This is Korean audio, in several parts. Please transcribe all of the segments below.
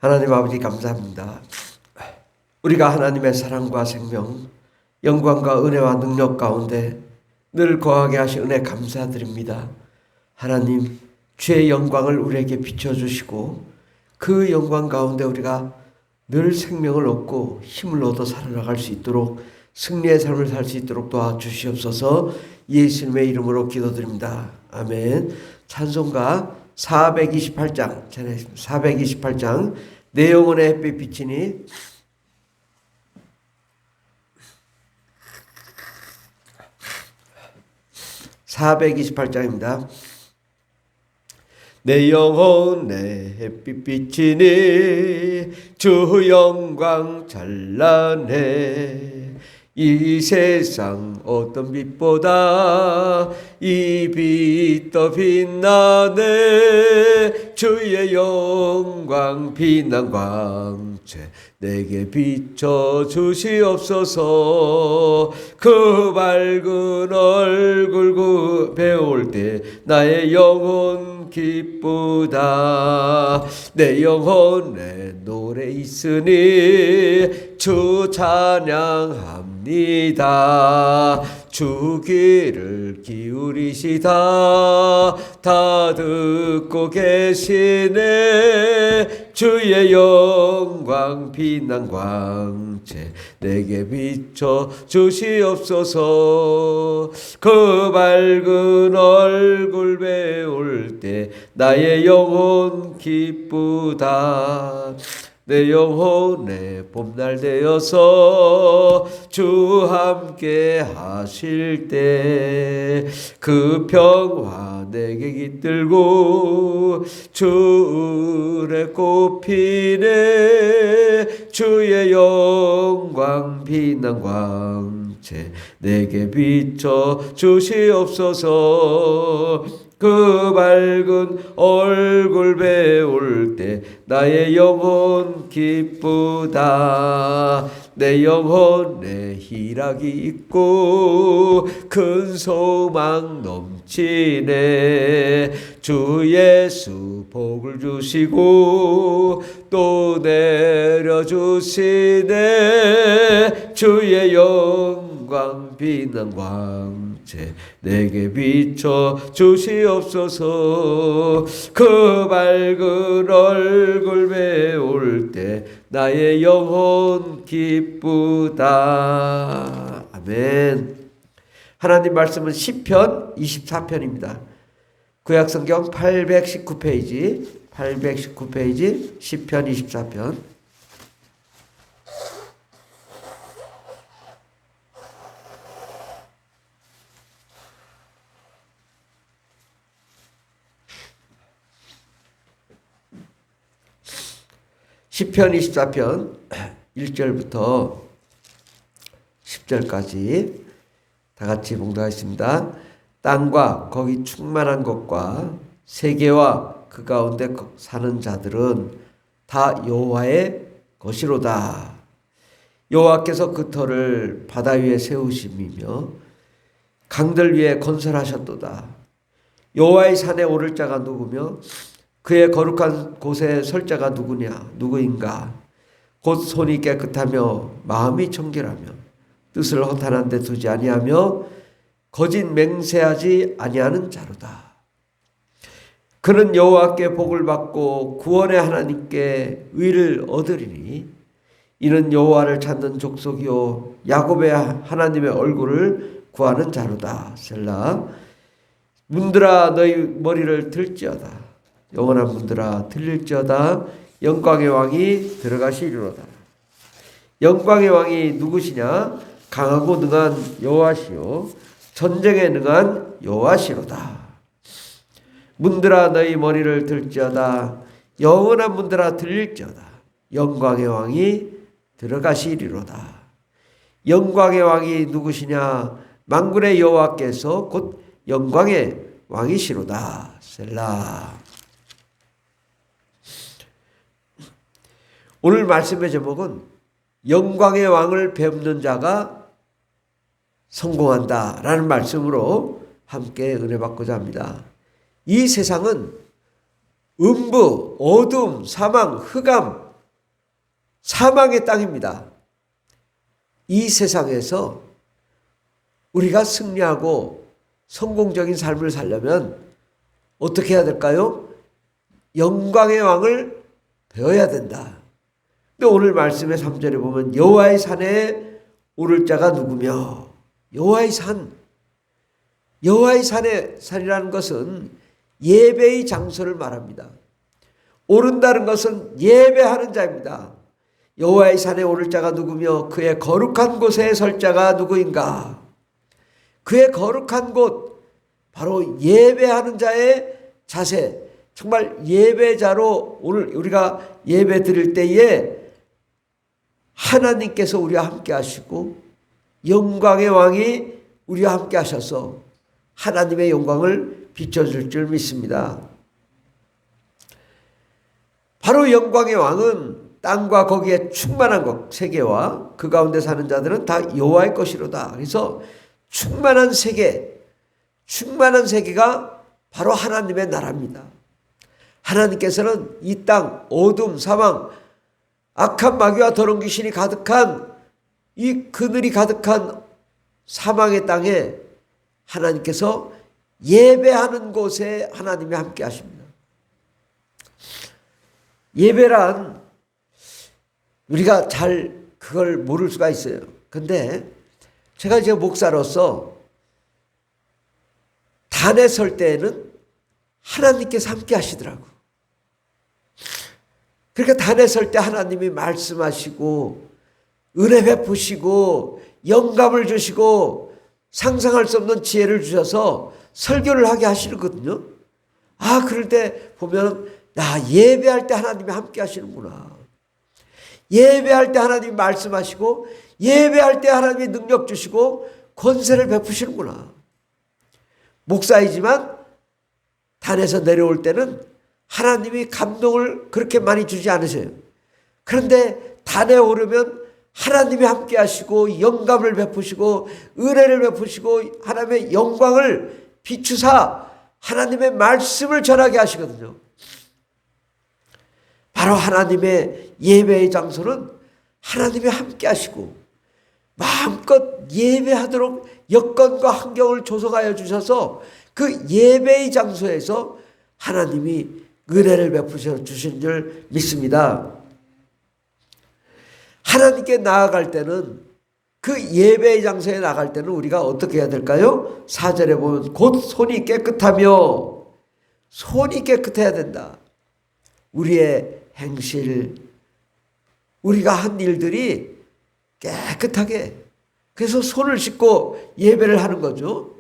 하나님 아버지 감사합니다. 우리가 하나님의 사랑과 생명, 영광과 은혜와 능력 가운데 늘 거하게 하신 은혜 감사드립니다. 하나님, 주의 영광을 우리에게 비춰주시고 그 영광 가운데 우리가 늘 생명을 얻고 힘을 얻어 살아나갈 수 있도록 승리의 삶을 살 수 있도록 도와주시옵소서. 예수님의 이름으로 기도드립니다. 아멘. 찬송가 428장, 428장 내 영혼의 햇빛 비치니 (428장입니다) 내 영혼의 햇빛 비치니 주 영광 찬란해. 이 세상 어떤 빛보다 이 빛 더 빛나네. 주의 영광 빛난 광채 내게 비춰 주시옵소서. 그 밝은 얼굴 배울 때 나의 영혼 기쁘다. 내 영혼에 노래 있으니 주 찬양합니다. 주 귀를 기울이시다 다 듣고 계시네. 주의 영광 빛난 광채 내게 비춰 주시옵소서. 그 밝은 얼굴 배울 때 나의 영혼 기쁘다. 내 영혼의 봄날 되어서 주 함께 하실 때 그 평화 내게 깃들고 주의 꽃피네. 주의 영광 빛난 광채 내게 비춰 주시옵소서. 그 밝은 얼굴 배울 때 나의 영혼 기쁘다. 내 영혼에 희락이 있고 큰 소망 넘치네. 주 예수 복을 주시고 또 내려주시네. 주의 영광 빛난 광채 내게 비춰 주시옵소서. 그 밝은 얼굴 배울 때 나의 영혼 기쁘다. 아멘. 하나님 말씀은 시편 24편입니다. 구약성경 819페이지 시편 24편. 시편 24편 1절부터 10절까지 다 같이 봉독하겠습니다. 땅과 거기 충만한 것과 세계와 그 가운데 사는 자들은 다 여호와의 것이로다. 여호와께서 그 터를 바다 위에 세우심이며 강들 위에 건설하셨도다. 여호와의 산에 오를 자가 누구며 그의 거룩한 곳에 설 자가 누구인가. 곧 손이 깨끗하며 마음이 청결하며 뜻을 허탄한 데 두지 아니하며 거짓 맹세하지 아니하는 자로다. 그는 여호와께 복을 받고 구원의 하나님께 의를 얻으리니 이는 여호와를 찾는 족속이요 야곱의 하나님의 얼굴을 구하는 자로다. 셀라. 문들아 너희 머리를 들지어다. 영원한 문들아 들릴지어다. 영광의 왕이 들어가시리로다. 영광의 왕이 누구시냐? 강하고 능한 여호와시요 전쟁에 능한 여호와시로다. 문들아 너희 머리를 들지어다. 영원한 문들아 들릴지어다. 영광의 왕이 들어가시리로다. 영광의 왕이 누구시냐? 만군의 여호와께서 곧 영광의 왕이시로다. 셀라. 오늘 말씀의 제목은 영광의 왕을 뵙는 자가 성공한다 라는 말씀으로 함께 은혜 받고자 합니다. 이 세상은 음부, 어둠, 사망, 흑암, 사망의 땅입니다. 이 세상에서 우리가 승리하고 성공적인 삶을 살려면 어떻게 해야 될까요? 영광의 왕을 배워야 된다. 근데 오늘 말씀의 3절에 보면 여호와의 산에 오를 자가 누구며, 여호와의 산, 여호와의 산이라는 것은 예배의 장소를 말합니다. 오른다는 것은 예배하는 자입니다. 여호와의 산에 오를 자가 누구며 그의 거룩한 곳에 설 자가 누구인가. 그의 거룩한 곳, 바로 예배하는 자의 자세, 정말 예배자로 오늘 우리가 예배 드릴 때에 하나님께서 우리와 함께 하시고 영광의 왕이 우리와 함께 하셔서 하나님의 영광을 비춰줄 줄 믿습니다. 바로 영광의 왕은 땅과 거기에 충만한 것, 세계와 그 가운데 사는 자들은 다 여호와의 것이로다. 그래서 충만한 세계가 바로 하나님의 나라입니다. 하나님께서는 이 땅, 어둠, 사망, 악한 마귀와 더러운 귀신이 가득한 이 그늘이 가득한 사망의 땅에 하나님께서 예배하는 곳에 하나님이 함께 하십니다. 예배란 우리가 잘 그걸 모를 수가 있어요. 근데 제가 이제 목사로서 단에 설 때에는 하나님께서 함께 하시더라고. 그러니까 단에 설 때 하나님이 말씀하시고 은혜 베푸시고 영감을 주시고 상상할 수 없는 지혜를 주셔서 설교를 하게 하시거든요. 아, 그럴 때 보면 나 예배할 때 하나님이 함께 하시는구나. 예배할 때 하나님이 말씀하시고 예배할 때 하나님이 능력 주시고 권세를 베푸시는구나. 목사이지만 단에서 내려올 때는 하나님이 감동을 그렇게 많이 주지 않으세요. 그런데 단에 오르면 하나님이 함께 하시고 영감을 베푸시고 은혜를 베푸시고 하나님의 영광을 비추사 하나님의 말씀을 전하게 하시거든요. 바로 하나님의 예배의 장소는 하나님이 함께 하시고 마음껏 예배하도록 여건과 환경을 조성하여 주셔서 그 예배의 장소에서 하나님이 은혜를 베푸셔 주신 줄 믿습니다. 하나님께 나아갈 때는 그 예배의 장소에 나갈 때는 우리가 어떻게 해야 될까요? 4절에 보면 곧 손이 깨끗하며, 손이 깨끗해야 된다. 우리의 행실, 우리가 한 일들이 깨끗하게, 그래서 손을 씻고 예배를 하는 거죠.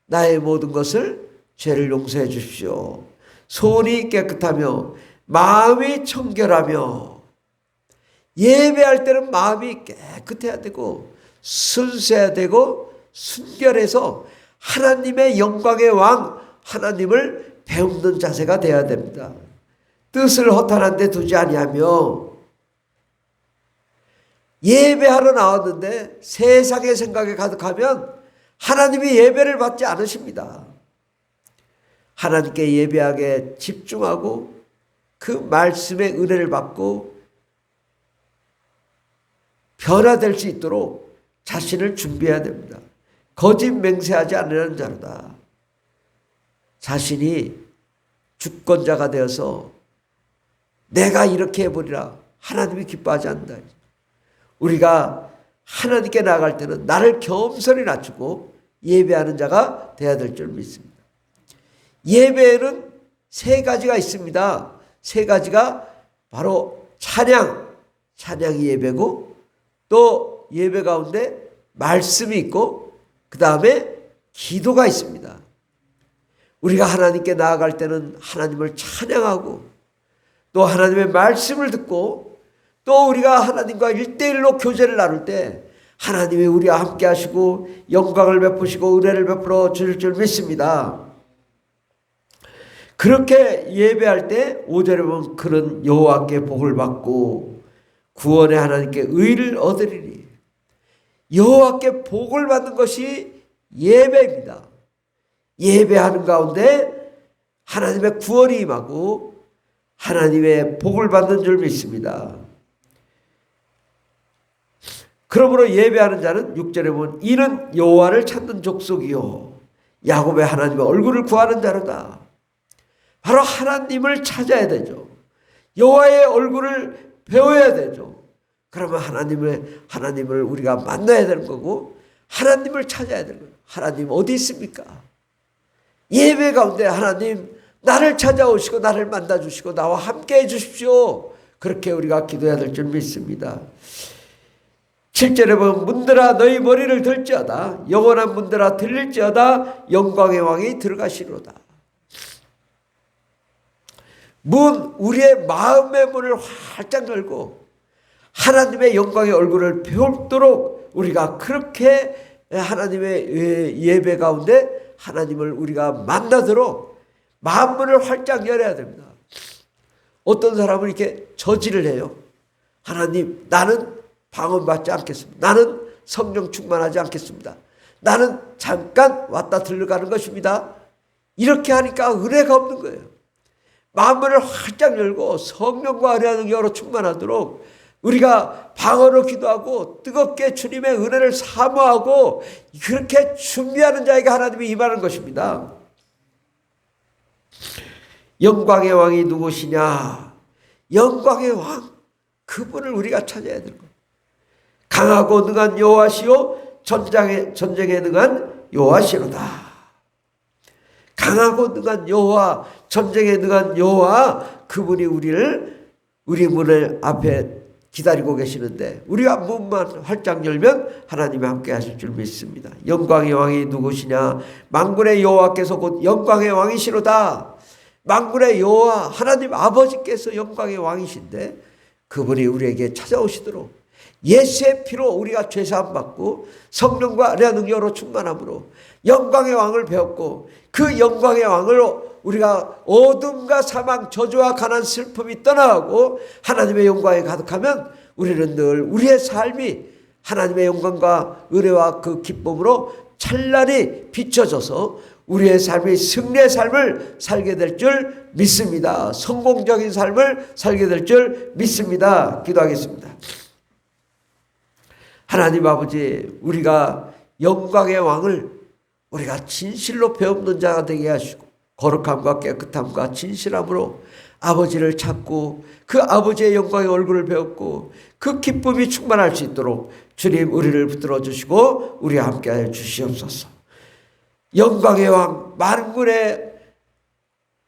나의 모든 것을 죄를 용서해 주십시오. 손이 깨끗하며 마음이 청결하며, 예배할 때는 마음이 깨끗해야 되고 순수해야 되고 순결해서 하나님의 영광의 왕 하나님을 배우는 자세가 되어야 됩니다. 뜻을 허탄한 데 두지 아니하며, 예배하러 나왔는데 세상의 생각에 가득하면 하나님이 예배를 받지 않으십니다. 하나님께 예배하게 집중하고 그 말씀의 은혜를 받고 변화될 수 있도록 자신을 준비해야 됩니다. 거짓 맹세하지 않으려는 자로다. 자신이 주권자가 되어서 내가 이렇게 해버리라. 하나님이 기뻐하지 않는다. 우리가 하나님께 나아갈 때는 나를 겸손히 낮추고 예배하는 자가 되어야 될 줄 믿습니다. 예배에는 세 가지가 있습니다. 세 가지가 바로 찬양이 예배고, 또 예배 가운데 말씀이 있고, 그 다음에 기도가 있습니다. 우리가 하나님께 나아갈 때는 하나님을 찬양하고 또 하나님의 말씀을 듣고, 또 우리가 하나님과 1대1로 교제를 나눌 때 하나님이 우리와 함께 하시고 영광을 베푸시고 은혜를 베풀어 주실 줄 믿습니다. 그렇게 예배할 때 5절에 보면 그는 여호와께 복을 받고 구원의 하나님께 의를 얻으리니, 여호와께 복을 받는 것이 예배입니다. 예배하는 가운데 하나님의 구원이 임하고 하나님의 복을 받는 줄 믿습니다. 그러므로 예배하는 자는 6절에 보면 이는 여호와를 찾는 족속이요 야곱의 하나님의 얼굴을 구하는 자로다. 바로 하나님을 찾아야 되죠. 여호와의 얼굴을 배워야 되죠. 그러면 하나님을 우리가 만나야 되는 거고 하나님을 찾아야 되는 거예요. 하나님 어디 있습니까? 예배 가운데 하나님 나를 찾아오시고 나를 만나주시고 나와 함께 해주십시오. 그렇게 우리가 기도해야 될 줄 믿습니다. 7절에 보면 문들아 너희 머리를 들지어다 영원한 문들아 들릴지어다 영광의 왕이 들어가시로다. 우리의 마음의 문을 활짝 열고 하나님의 영광의 얼굴을 배우도록 우리가 그렇게 하나님의 예배 가운데 하나님을 우리가 만나도록 마음문을 활짝 열어야 됩니다. 어떤 사람은 이렇게 저지를 해요. 하나님 나는 방언받지 않겠습니다. 나는 성령 충만하지 않겠습니다. 나는 잠깐 왔다 들러가는 것입니다. 이렇게 하니까 은혜가 없는 거예요. 마음문을 활짝 열고 성령과 은혜와 능력으로 충만하도록 우리가 방언으로 기도하고 뜨겁게 주님의 은혜를 사모하고 그렇게 준비하는 자에게 하나님이 임하는 것입니다. 영광의 왕이 누구시냐? 영광의 왕, 그분을 우리가 찾아야 되는 거예요. 강하고 능한 여호와시요 전쟁에 능한 여호와시로다. 강하고 능한 여호와, 전쟁에 능한 여호와, 그분이 우리 문을 앞에 기다리고 계시는데 우리가 문만 활짝 열면 하나님이 함께 하실 줄 믿습니다. 영광의 왕이 누구시냐? 만군의 여호와께서 곧 영광의 왕이시로다. 만군의 여호와 하나님 아버지께서 영광의 왕이신데 그분이 우리에게 찾아오시도록 예수의 피로 우리가 죄사함 받고 성령과 은혜와 능력으로 충만함으로 영광의 왕을 배웠고 그 영광의 왕으로 우리가 어둠과 사망, 저주와 가난, 슬픔이 떠나가고 하나님의 영광에 가득하면 우리는 늘 우리의 삶이 하나님의 영광과 은혜와 그 기쁨으로 찬란히 비춰져서 우리의 삶이 승리의 삶을 살게 될 줄 믿습니다. 성공적인 삶을 살게 될 줄 믿습니다. 기도하겠습니다. 하나님 아버지, 우리가 영광의 왕을 우리가 진실로 배우는 자가 되게 하시고 거룩함과 깨끗함과 진실함으로 아버지를 찾고 그 아버지의 영광의 얼굴을 배웠고 그 기쁨이 충만할 수 있도록 주님 우리를 붙들어 주시고 우리와 함께하여 주시옵소서. 영광의 왕 만군의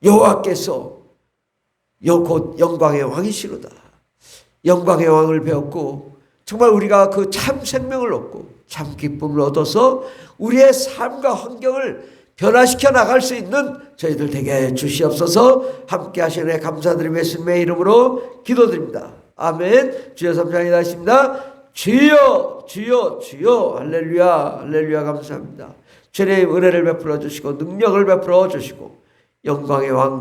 여호와께서 곧 영광의 왕이시로다. 영광의 왕을 배웠고 정말 우리가 그 참 생명을 얻고 참 기쁨을 얻어서 우리의 삶과 환경을 변화시켜 나갈 수 있는 저희들 되게 주시옵소서. 함께 하시는 감사드리며 예수님의 이름으로 기도드립니다. 아멘. 주여 삼장이다 하십니다. 주여 주여 주여 할렐루야 할렐루야 감사합니다. 주님 은혜를 베풀어 주시고 능력을 베풀어 주시고 영광의 왕